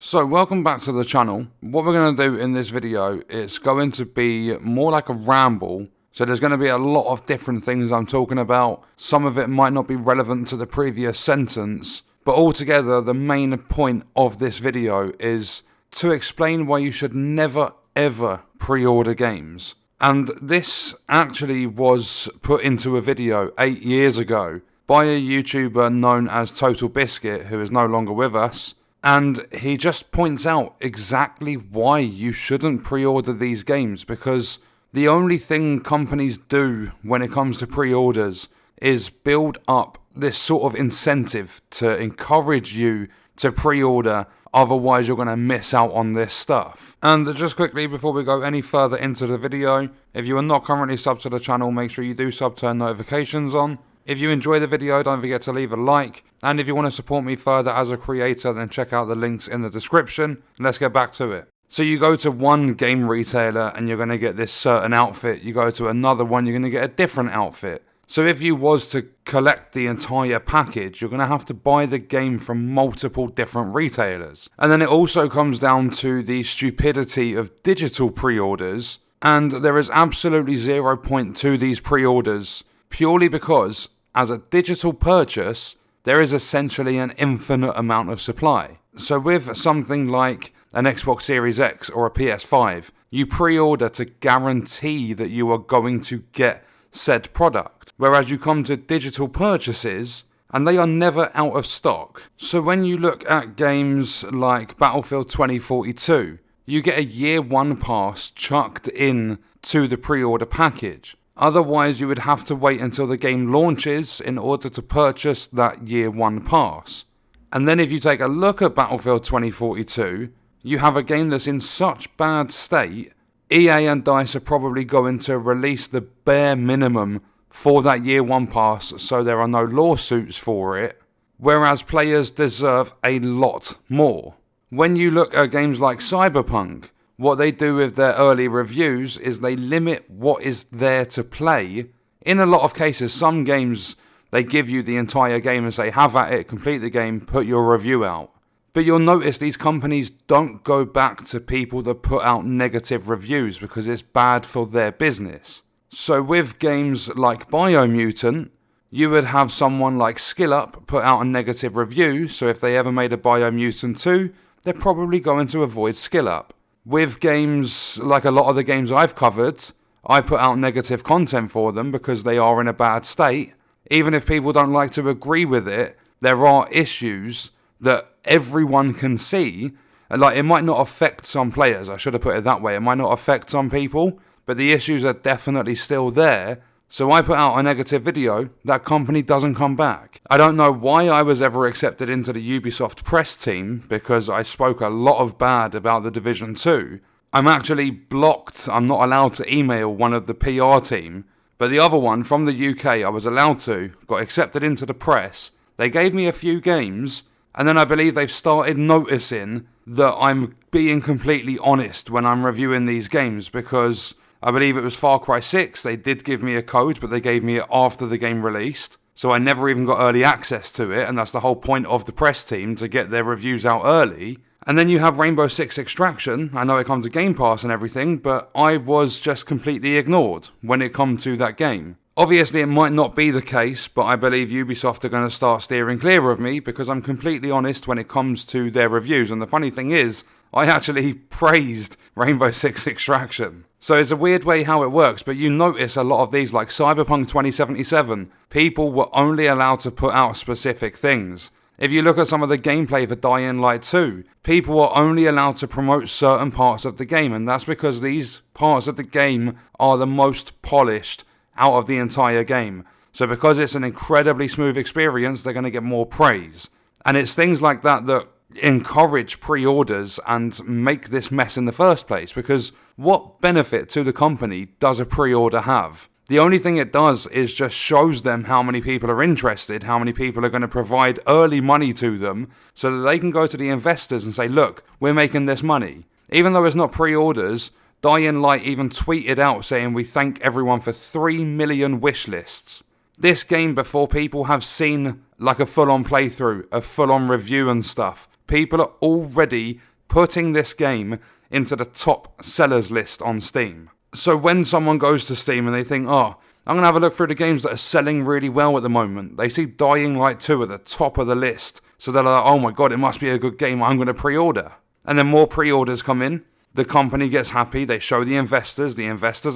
So welcome back to the channel. What we're going to do in this video is going to be more like a ramble. So there's going to be a lot of different things I'm talking about. Some of it might not be relevant to the previous sentence, but altogether the main point of this video is to explain why you should never ever pre-order games. And this actually was put into a video 8 years ago by a YouTuber known as Total Biscuit, who is no longer with us. And he just points out exactly why you shouldn't pre-order these games, because the only thing companies do when it comes to pre-orders is build up this sort of incentive to encourage you to pre-order, otherwise you're going to miss out on this stuff. And just quickly before we go any further into the video, if you are not currently subbed to the channel, make sure you do sub, turn notifications on. If you enjoy the video, don't forget to leave a like, and if you want to support me further as a creator, then check out the links in the description. Let's get back to it. So you go to one game retailer and you're going to get this certain outfit, you go to another one, you're going to get a different outfit. So if you was to collect the entire package, you're going to have to buy the game from multiple different retailers. And then it also comes down to the stupidity of digital pre-orders, and there is absolutely 0 point to these pre-orders, purely because as a digital purchase, there is essentially an infinite amount of supply. So with something like an Xbox Series X or a PS5, you pre-order to guarantee that you are going to get said product. Whereas you come to digital purchases, and they are never out of stock. So when you look at games like Battlefield 2042, you get a year one pass chucked in to the pre-order package. Otherwise, you would have to wait until the game launches in order to purchase that year one pass. And then if you take a look at Battlefield 2042, you have a game that's in such bad state, EA and DICE are probably going to release the bare minimum for that year one pass so there are no lawsuits for it, whereas players deserve a lot more. When you look at games like Cyberpunk, what they do with their early reviews is they limit what is there to play. In a lot of cases, some games, they give you the entire game and say, have at it, complete the game, put your review out. But you'll notice these companies don't go back to people that put out negative reviews because it's bad for their business. So with games like Biomutant, you would have someone like SkillUp put out a negative review, so if they ever made a Biomutant 2, they're probably going to avoid SkillUp. With games like a lot of the games I've covered, I put out negative content for them because they are in a bad state. Even if people don't like to agree with it, there are issues that everyone can see. Like, it might not affect some players, I should have put it that way. It might not affect some people, but the issues are definitely still there. So I put out a negative video, that company doesn't come back. I don't know why I was ever accepted into the Ubisoft press team, because I spoke a lot of bad about The Division 2. I'm actually blocked, I'm not allowed to email one of the PR team, but the other one from the UK I was allowed to, got accepted into the press. They gave me a few games, and then I believe they've started noticing that I'm being completely honest when I'm reviewing these games, because I believe it was Far Cry 6, they did give me a code, but they gave me it after the game released. So I never even got early access to it, and that's the whole point of the press team, to get their reviews out early. And then you have Rainbow Six Extraction. I know it comes to Game Pass and everything, but I was just completely ignored when it come to that game. Obviously it might not be the case, but I believe Ubisoft are going to start steering clear of me because I'm completely honest when it comes to their reviews. And the funny thing is, I actually praised Rainbow Six Extraction. So it's a weird way how it works, but you notice a lot of these, like Cyberpunk 2077, people were only allowed to put out specific things. If you look at some of the gameplay for Dying Light 2, people are only allowed to promote certain parts of the game, and that's because these parts of the game are the most polished out of the entire game. So because it's an incredibly smooth experience, they're going to get more praise. And it's things like that that encourage pre-orders and make this mess in the first place, because what benefit to the company does a pre-order have? The only thing it does is just shows them how many people are interested, how many people are going to provide early money to them, so that they can go to the investors and say, look, we're making this money. Even though it's not pre-orders, Dying Light even tweeted out saying we thank everyone for 3 million wish lists. This game, before people have seen like a full-on playthrough, a full-on review and stuff, people are already putting this game into the top sellers list on Steam. So when someone goes to Steam and they think, oh, I'm going to have a look through the games that are selling really well at the moment, they see Dying Light 2 at the top of the list. So they're like, oh my god, it must be a good game, I'm going to pre-order. And then more pre-orders come in, the company gets happy, they show the investors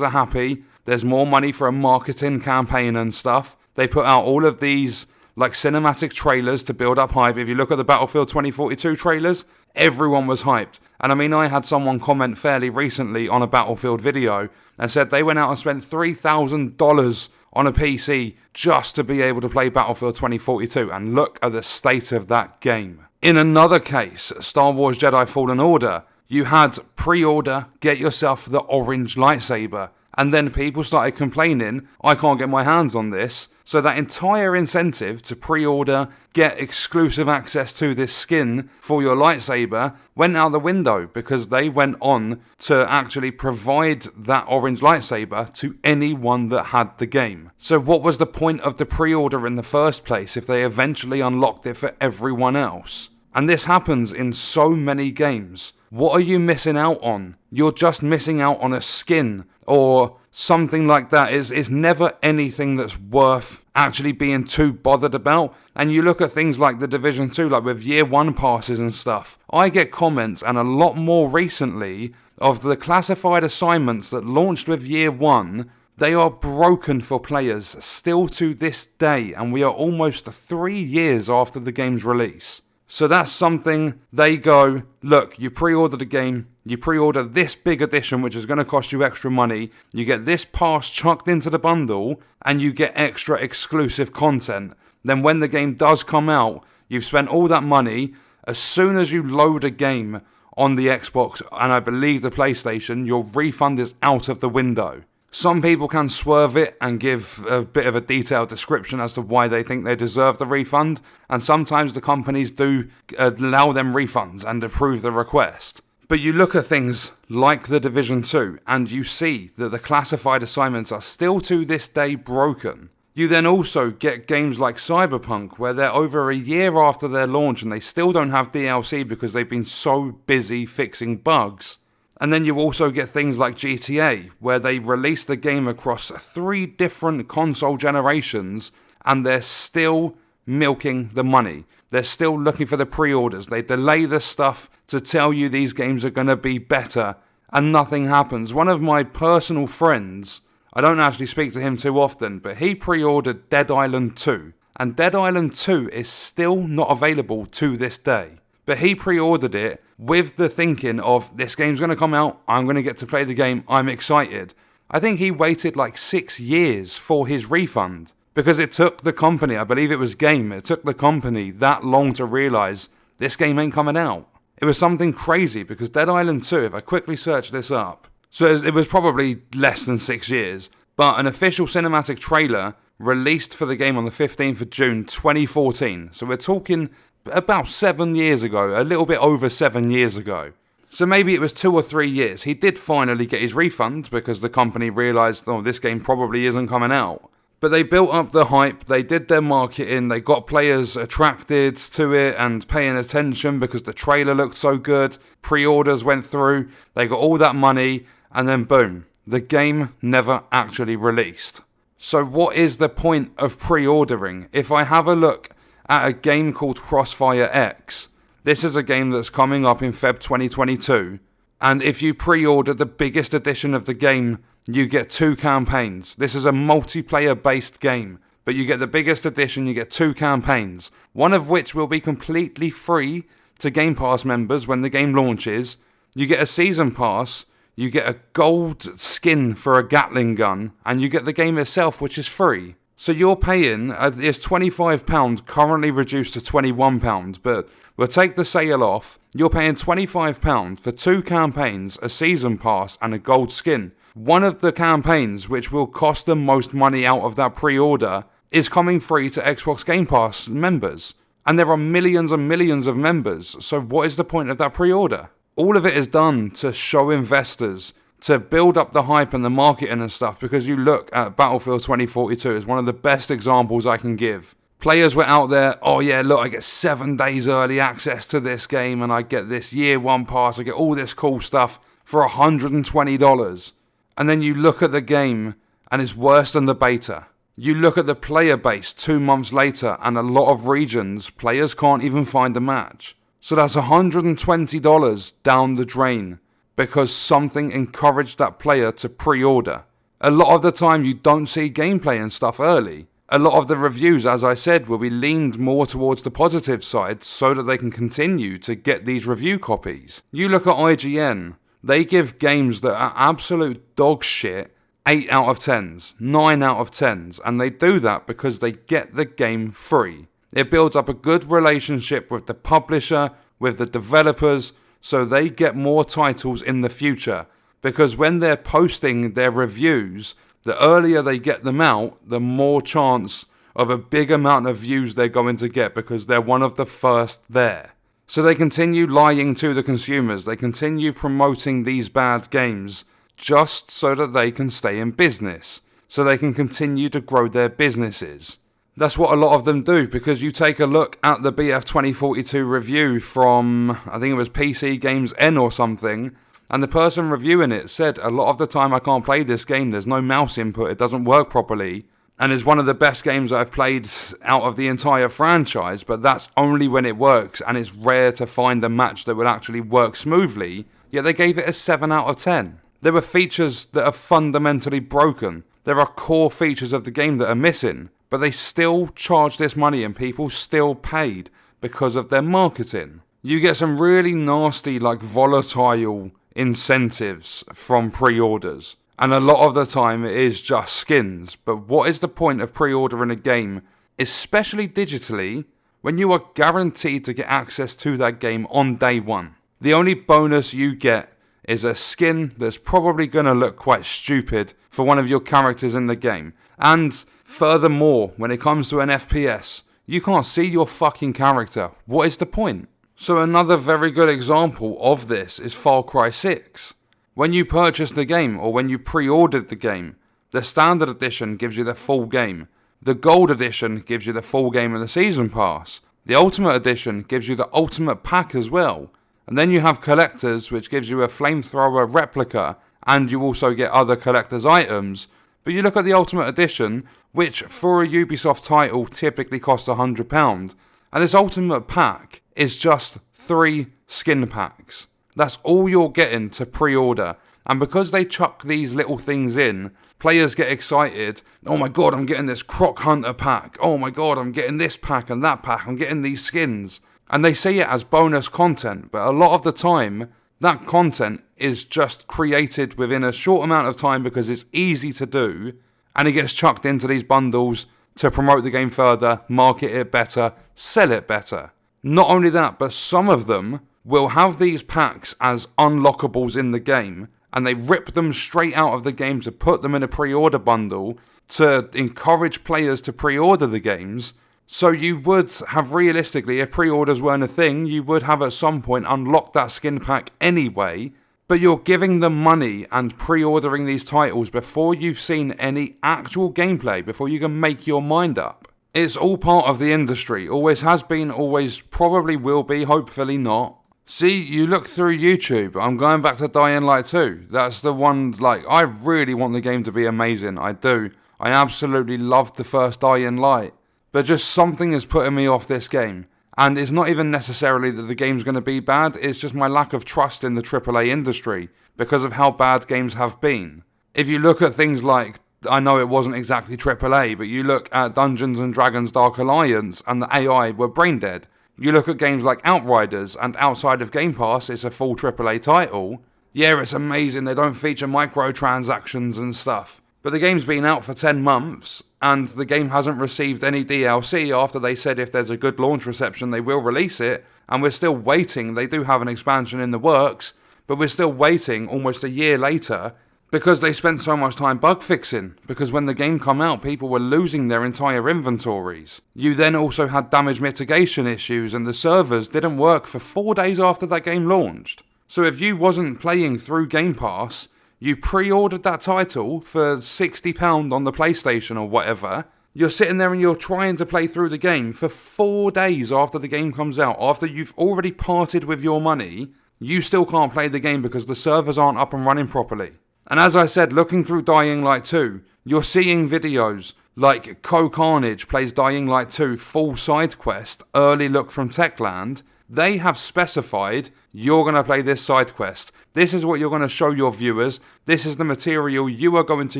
are happy, there's more money for a marketing campaign and stuff. They put out all of these like cinematic trailers to build up hype. If you look at the Battlefield 2042 trailers, everyone was hyped. And I mean, I had someone comment fairly recently on a Battlefield video and said they went out and spent $3,000 on a PC just to be able to play Battlefield 2042. And look at the state of that game. In another case, Star Wars Jedi Fallen Order, you had pre-order, get yourself the orange lightsaber. And then people started complaining, I can't get my hands on this. So that entire incentive to pre-order, get exclusive access to this skin for your lightsaber went out the window because they went on to actually provide that orange lightsaber to anyone that had the game. So what was the point of the pre-order in the first place if they eventually unlocked it for everyone else? And this happens in so many games. What are you missing out on? You're just missing out on a skin or something like that. It's never anything that's worth actually being too bothered about. And you look at things like the Division 2, like with year 1 passes and stuff. I get comments, and a lot more recently, of the classified assignments that launched with year 1. They are broken for players still to this day, and we are almost 3 years after the game's release. So that's something they go, look, you pre-order the game, you pre-order this big edition which is going to cost you extra money, you get this pass chucked into the bundle, and you get extra exclusive content. Then when the game does come out, you've spent all that money, as soon as you load a game on the Xbox and I believe the PlayStation, your refund is out of the window. Some people can swerve it and give a bit of a detailed description as to why they think they deserve the refund, and sometimes the companies do allow them refunds and approve the request. But you look at things like the Division 2 and you see that the classified assignments are still to this day broken. You then also get games like Cyberpunk where they're over a year after their launch and they still don't have DLC because they've been so busy fixing bugs. And then you also get things like GTA, where they release the game across 3 different console generations, and they're still milking the money. They're still looking for the pre-orders. They delay the stuff to tell you these games are going to be better, and nothing happens. One of my personal friends, I don't actually speak to him too often, but he pre-ordered Dead Island 2, and Dead Island 2 is still not available to this day. But he pre-ordered it with the thinking of, this game's going to come out, I'm going to get to play the game, I'm excited. I think he waited like 6 years for his refund. Because it took the company, I believe it was Game, it took the company that long to realise this game ain't coming out. It was something crazy because Dead Island 2, if I quickly search this up, so it was probably less than 6 years, but an official cinematic trailer released for the game on the 15th of June 2014. So we're talking about 7 years ago, a little bit over 7 years ago. So maybe it was 2 or 3 years. He did finally get his refund because the company realised, oh, this game probably isn't coming out. But they built up the hype, they did their marketing, they got players attracted to it and paying attention because the trailer looked so good. Pre-orders went through, they got all that money, and then boom, the game never actually released. So what is the point of pre-ordering? If I have a look at a game called Crossfire X, this is a game that's coming up in Feb 2022, and if you pre-order the biggest edition of the game, you get 2 campaigns. This is a multiplayer-based game, but you get the biggest edition, you get 2 campaigns, one of which will be completely free to Game Pass members when the game launches. You get a season pass, you get a gold skin for a Gatling gun, and you get the game itself, which is free. So you're paying, it's £25, currently reduced to £21, but we'll take the sale off. You're paying £25 for 2 campaigns, a season pass, and a gold skin. One of the campaigns, which will cost the most money out of that pre-order, is coming free to Xbox Game Pass members. And there are millions and millions of members, so what is the point of that pre-order? All of it is done to show investors, to build up the hype and the marketing and stuff, because you look at Battlefield 2042 as one of the best examples I can give. Players were out there, oh yeah, look, I get 7 days early access to this game and I get this year 1 pass, I get all this cool stuff for $120. And then you look at the game and it's worse than the beta. You look at the player base 2 months later and a lot of regions, players can't even find a match. So that's $120 down the drain because something encouraged that player to pre-order. A lot of the time you don't see gameplay and stuff early. A lot of the reviews, as I said, will be leaned more towards the positive side so that they can continue to get these review copies. You look at IGN, they give games that are absolute dog shit 8 out of 10s, 9 out of 10s, and they do that because they get the game free. It builds up a good relationship with the publisher, with the developers, so they get more titles in the future. Because when they're posting their reviews, the earlier they get them out, the more chance of a big amount of views they're going to get because they're one of the first there. So they continue lying to the consumers, they continue promoting these bad games just so that they can stay in business, so they can continue to grow their businesses. That's what a lot of them do, because you take a look at the BF 2042 review from, I think it was PC Games N or something, and the person reviewing it said, a lot of the time I can't play this game, there's no mouse input, it doesn't work properly, and it's one of the best games I've played out of the entire franchise, but that's only when it works, and it's rare to find a match that would actually work smoothly, yet they gave it a 7 out of 10. There were features that are fundamentally broken, there are core features of the game that are missing, but they still charged this money and people still paid because of their marketing. You get some really nasty, volatile incentives from pre-orders, and a lot of the time it is just skins. But what is the point of pre-ordering a game, especially digitally, when you are guaranteed to get access to that game on day one? The only bonus you get is a skin that's probably going to look quite stupid for one of your characters in the game. And furthermore, when it comes to an FPS, you can't see your fucking character. What is the point? So another very good example of this is Far Cry 6. When you purchase the game, or when you pre-ordered the game, the Standard Edition gives you the full game. The Gold Edition gives you the full game and the Season Pass. The Ultimate Edition gives you the Ultimate Pack as well. And then you have Collectors, which gives you a flamethrower replica, and you also get other collector's items. But you look at the Ultimate Edition, which for a Ubisoft title typically costs £100, and this Ultimate Pack is just 3 skin packs. That's all you're getting to pre-order. And because they chuck these little things in, players get excited. Oh my god, I'm getting this Croc Hunter pack. Oh my god, I'm getting this pack and that pack. I'm getting these skins. And they see it as bonus content. But a lot of the time, that content is just created within a short amount of time because it's easy to do. And it gets chucked into these bundles to promote the game further, market it better, sell it better. Not only that, but some of them will have these packs as unlockables in the game, and they rip them straight out of the game to put them in a pre-order bundle to encourage players to pre-order the games. So you would have realistically, if pre-orders weren't a thing, you would have at some point unlocked that skin pack anyway, but you're giving them money and pre-ordering these titles before you've seen any actual gameplay, before you can make your mind up. It's all part of the industry, always has been, always probably will be, hopefully not. See, you look through YouTube, I'm going back to Dying Light 2, that's the one, I really want the game to be amazing, I do. I absolutely loved the first Dying Light, but just something is putting me off this game. And it's not even necessarily that the game's going to be bad, it's just my lack of trust in the AAA industry, because of how bad games have been. If you look at things like, I know it wasn't exactly AAA, but you look at Dungeons & Dragons Dark Alliance, and the AI were brain dead. You look at games like Outriders, and outside of Game Pass, it's a full AAA title. Yeah, it's amazing, they don't feature microtransactions and stuff. But the game's been out for 10 months, and the game hasn't received any DLC after they said if there's a good launch reception they will release it, and we're still waiting. They do have an expansion in the works, but we're still waiting almost a year later because they spent so much time bug fixing, because when the game came out people were losing their entire inventories. You then also had damage mitigation issues and the servers didn't work for 4 days after that game launched. So if you wasn't playing through Game Pass, you pre-ordered that title for £60 on the PlayStation or whatever, You're sitting there and you're trying to play through the game for 4 days after the game comes out, after you've already parted with your money. You still can't play the game because the servers aren't up and running properly. And as I said, looking through Dying Light 2, you're seeing videos like Carnage plays Dying Light 2 full side quest, early look from Techland. They have specified you're going to play this side quest. This is what you're going to show your viewers. This is the material you are going to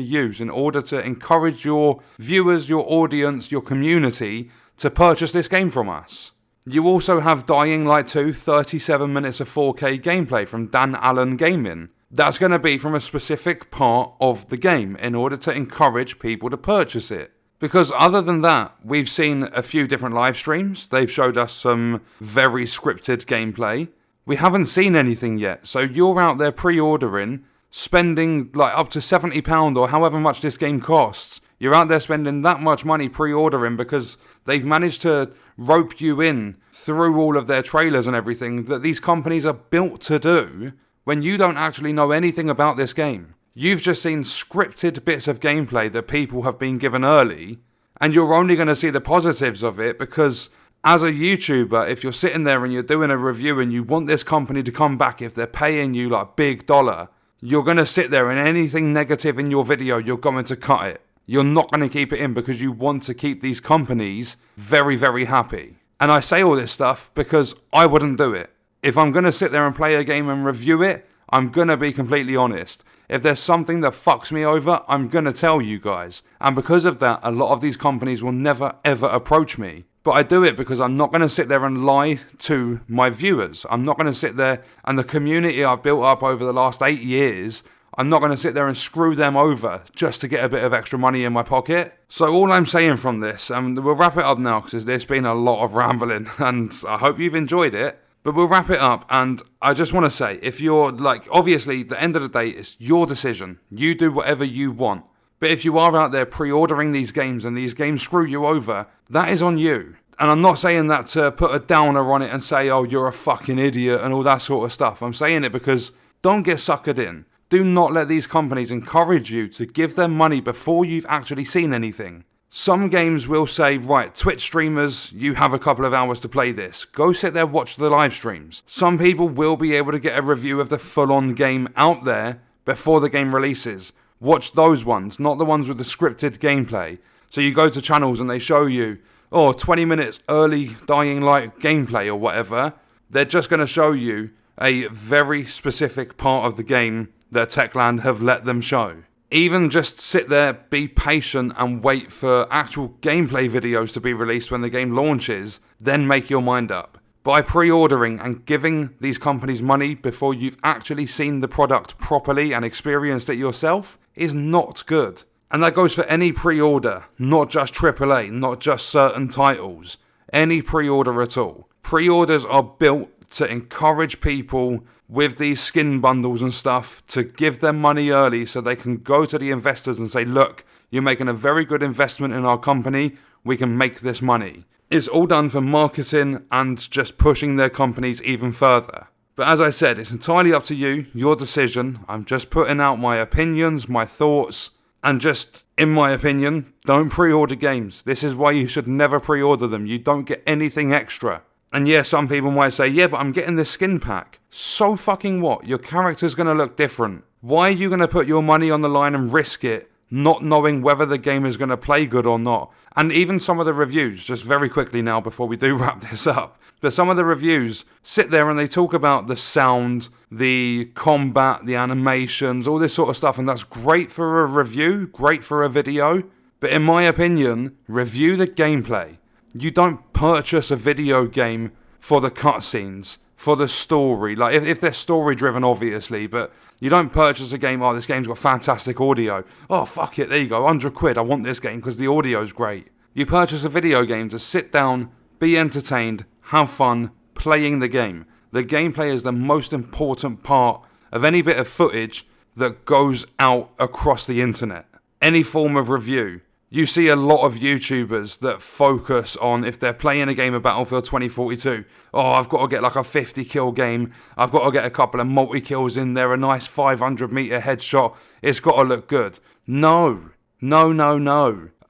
use in order to encourage your viewers, your audience, your community to purchase this game from us. You also have Dying Light 2 37 minutes of 4K gameplay from Dan Allen Gaming. That's going to be from a specific part of the game in order to encourage people to purchase it. Because other than that, we've seen a few different live streams. They've showed us some very scripted gameplay. We haven't seen anything yet. So you're out there pre-ordering, spending like up to £70 or however much this game costs. You're out there spending that much money pre-ordering because they've managed to rope you in through all of their trailers and everything that these companies are built to do when you don't actually know anything about this game. You've just seen scripted bits of gameplay that people have been given early, and you're only going to see the positives of it because as a YouTuber, if you're sitting there and you're doing a review and you want this company to come back if they're paying you like big dollar, you're going to sit there and anything negative in your video, you're going to cut it. You're not going to keep it in because you want to keep these companies very, very happy. And I say all this stuff because I wouldn't do it. If I'm going to sit there and play a game and review it, I'm going to be completely honest. If there's something that fucks me over, I'm going to tell you guys. And because of that, a lot of these companies will never ever approach me. But I do it because I'm not going to sit there and lie to my viewers. I'm not going to sit there and the community I've built up over the last 8 years, I'm not going to sit there and screw them over just to get a bit of extra money in my pocket. So all I'm saying from this, and we'll wrap it up now because there's been a lot of rambling and I hope you've enjoyed it. But we'll wrap it up, and I just want to say, if you're, like, obviously, the end of the day, it's your decision. You do whatever you want. But if you are out there pre-ordering these games, and these games screw you over, that is on you. And I'm not saying that to put a downer on it and say, oh, you're a fucking idiot, and all that sort of stuff. I'm saying it because don't get suckered in. Do not let these companies encourage you to give them money before you've actually seen anything. Some games will say, right, Twitch streamers, you have a couple of hours to play this. Go sit there, watch the live streams. Some people will be able to get a review of the full-on game out there before the game releases. Watch those ones, not the ones with the scripted gameplay. So you go to channels and they show you, 20 minutes early Dying Light gameplay or whatever. They're just going to show you a very specific part of the game that Techland have let them show. Even just sit there, be patient and wait for actual gameplay videos to be released when the game launches, then make your mind up. By pre-ordering and giving these companies money before you've actually seen the product properly and experienced it yourself is not good. And that goes for any pre-order, not just AAA, not just certain titles. Any pre-order at all. Pre-orders are built to encourage people with these skin bundles and stuff to give them money early so they can go to the investors and say, look, you're making a very good investment in our company, we can make this money. It's all done for marketing and just pushing their companies even further. But as I said, it's entirely up to you, your decision. I'm just putting out my opinions, my thoughts, and just, in my opinion, don't pre-order games. This is why you should never pre-order them. You don't get anything extra. And yeah, some people might say, yeah, but I'm getting this skin pack. So fucking what? Your character's going to look different. Why are you going to put your money on the line and risk it, not knowing whether the game is going to play good or not? And even some of the reviews, just very quickly now before we do wrap this up, but some of the reviews sit there and they talk about the sound, the combat, the animations, all this sort of stuff, and that's great for a review, great for a video, but in my opinion, review the gameplay. You don't purchase a video game for the cutscenes, for the story. Like, if they're story-driven, obviously, but you don't purchase a game, this game's got fantastic audio. Oh, fuck it, there you go, £100, I want this game because the audio's great. You purchase a video game to sit down, be entertained, have fun, playing the game. The gameplay is the most important part of any bit of footage that goes out across the internet. Any form of review. You see a lot of YouTubers that focus on if they're playing a game of Battlefield 2042. I've got to get like a 50 kill game. I've got to get a couple of multi-kills in there, a nice 500 meter headshot. It's got to look good. No.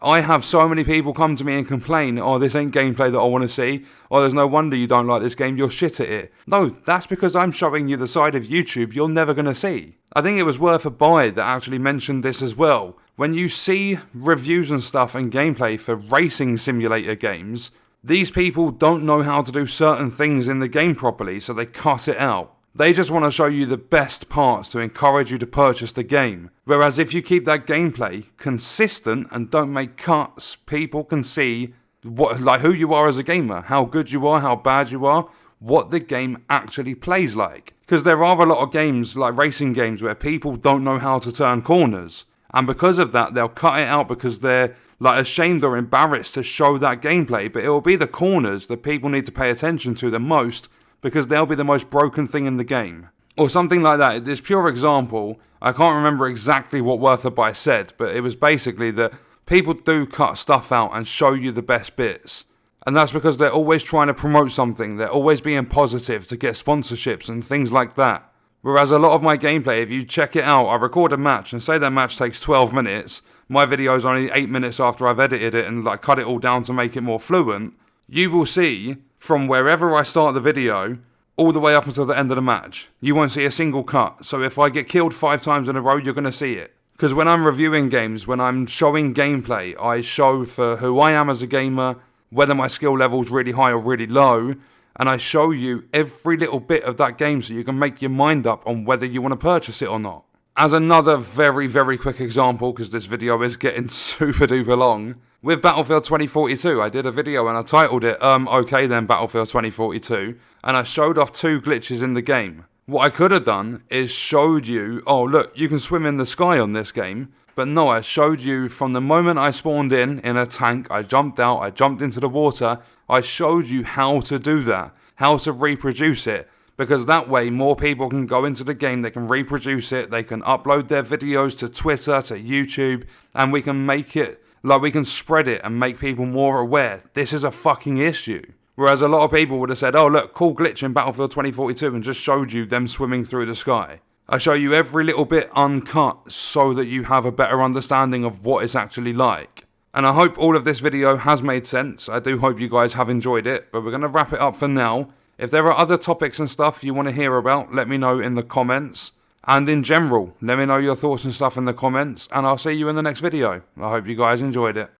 I have so many people come to me and complain, oh, this ain't gameplay that I want to see. Oh, there's no wonder you don't like this game, you're shit at it. No, that's because I'm showing you the side of YouTube you're never going to see. I think it was Worth a Buy that actually mentioned this as well. When you see reviews and stuff and gameplay for racing simulator games, these people don't know how to do certain things in the game properly, so they cut it out. They just want to show you the best parts to encourage you to purchase the game. Whereas if you keep that gameplay consistent and don't make cuts, people can see who you are as a gamer, how good you are, how bad you are, what the game actually plays like. Because there are a lot of games, like racing games, where people don't know how to turn corners. And because of that, they'll cut it out because they're ashamed or embarrassed to show that gameplay. But it will be the corners that people need to pay attention to the most, because they'll be the most broken thing in the game. Or something like that. This pure example, I can't remember exactly what Worth a Buy said, but it was basically that people do cut stuff out and show you the best bits. And that's because they're always trying to promote something, they're always being positive to get sponsorships and things like that. Whereas a lot of my gameplay, if you check it out, I record a match and say that match takes 12 minutes, my video's only 8 minutes after I've edited it and cut it all down to make it more fluent, you will see from wherever I start the video, all the way up until the end of the match. You won't see a single cut. So if I get killed 5 times in a row, you're going to see it. Because when I'm reviewing games, when I'm showing gameplay, I show for who I am as a gamer, whether my skill level's really high or really low, and I show you every little bit of that game so you can make your mind up on whether you want to purchase it or not. As another very, very quick example, because this video is getting super duper long, with Battlefield 2042, I did a video and I titled it, okay then Battlefield 2042, and I showed off 2 glitches in the game. What I could have done is showed you, oh look, you can swim in the sky on this game, but no, I showed you from the moment I spawned in a tank, I jumped out, I jumped into the water, I showed you how to do that, how to reproduce it, because that way more people can go into the game, they can reproduce it, they can upload their videos to Twitter, to YouTube, and we can make it, we can spread it and make people more aware. This is a fucking issue. Whereas a lot of people would have said, oh look, cool glitch in Battlefield 2042 and just showed you them swimming through the sky. I show you every little bit uncut so that you have a better understanding of what it's actually like. And I hope all of this video has made sense. I do hope you guys have enjoyed it, but we're going to wrap it up for now. If there are other topics and stuff you want to hear about, let me know in the comments. And in general, let me know your thoughts and stuff in the comments, and I'll see you in the next video. I hope you guys enjoyed it.